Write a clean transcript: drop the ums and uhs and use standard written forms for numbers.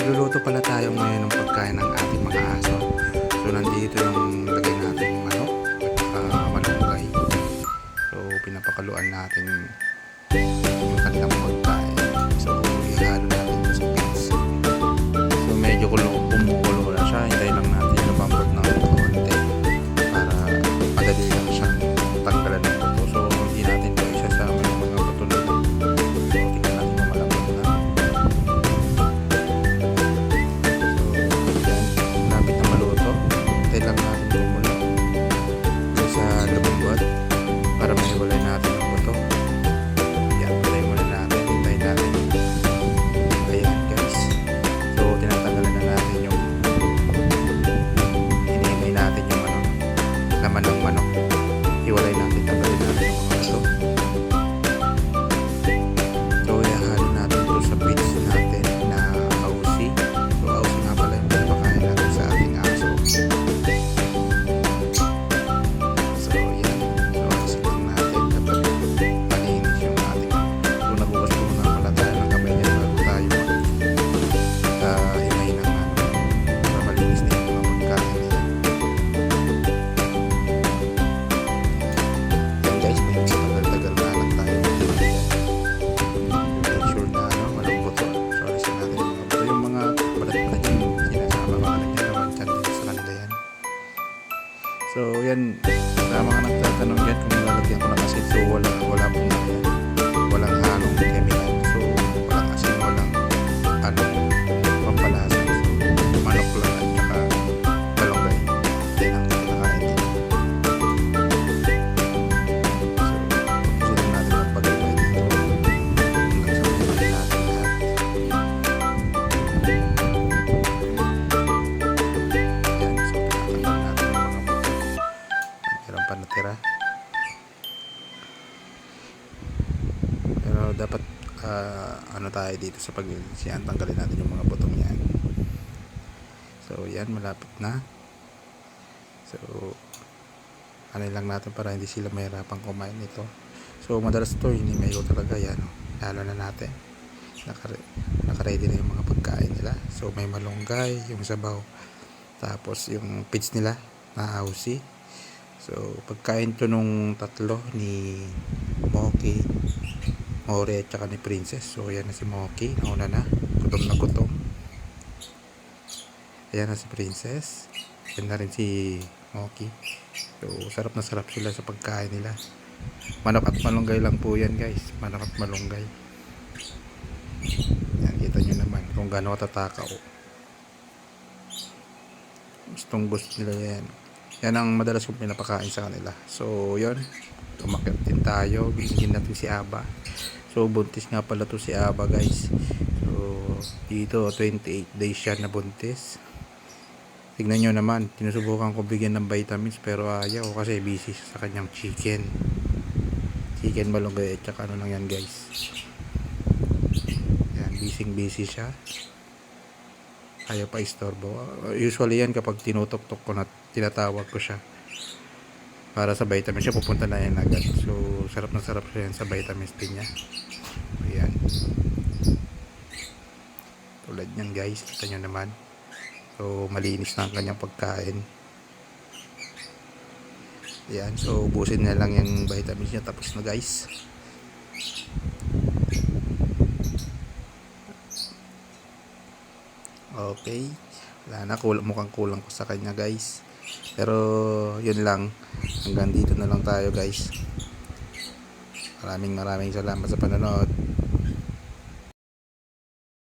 Magluluto pala tayo ngayon ng pagkain ng ating mga aso. So nandito yung lagay natin manok at malunggay. So pinapakaluan natin yung kanilang pagkain. So ihalo natin ito sa pizza. So medyo kumukulo na siya. Hintayin lang natin yung lumambot ng konti para madali lang siyang tanggalan ng buto. So hindi natin ito isasama yung mga buto na. So tingnan natin kung malambot na. Hintayin lang natin kumulo sa lumambot para mahiwalay natin ang buto. Yan, hintayin muna natin. Hintayin natin. Ayan guys. So tinatanggalan na natin yung hinihintay natin yung laman ng manok. Hiwalay natin. Tanggalin natin yung mga buto. So ihalo natin ito sa pits natin na ausi. So ausi nga pala yung pinapakain natin sa ating aso. So yan, sa mga nagtatanong dyan kung lalagyan ko ng asin, so wala pong yan. Walang halong chemical. So walang asin, walang halong pampalasa. So manok lang at saka malunggay. Yan ang kinakain dito. So pagkasin natin ang pag-ibay dito. Hanggang sa pagkasin natin lahat. Yan, so pinatanggal natin ang mga pa natira. Pero dapat ano tayo dito sa paglilisian, tanggalin natin yung mga butong yan. So yan, malapit na. So ano lang natin para hindi sila mahirapang kumain nito. So madalas ito hindi may talaga yan. Lalo na natin naka-ready na yung mga pagkain nila. So may malunggay, yung sabaw, tapos yung pits nila na ausi. So, pagkain to nung tatlo ni Moki, Mori at saka ni Princess. So, ayan na si Moki. Nauna na. Gutom na gutom. Ayan na si Princess. Ayan na rin si Moki. So, sarap na sarap sila sa pagkain nila. Manok at malunggay lang po yan guys. Manok at malunggay. Ayan, kita nyo naman kung gaano katatakaw. Gustong gusto nila yan. Yan ang madalas kong pinapakain sa kanila. So, yun. Tumakit din tayo. Bigyan natin si Aba. So, buntis nga pala to si Aba, guys. So, dito, 28 days siya na buntis. Tignan nyo naman. Tinusubukan ko bigyan ng vitamins pero ayaw kasi busy siya sa kanyang chicken. Chicken malunggay at saka ano lang yan, guys. Yan, busy siya. Ayaw pa istorbo. Usually yan kapag tinutok-tok ko na tinatawag ko siya para sa vitamins siya, pupunta na yan agad. So sarap na sarap siya yan sa vitamins din niya. Ayan, tulad nyan guys, kita nyo naman. So malinis na ang kanyang pagkain. Ayan, so ubusin na lang yung vitamins niya, tapos na guys. Okay, wala na, mukhang kulang ko sa kanya guys. Pero yun lang, hanggang dito na lang tayo guys. Maraming salamat sa panonood.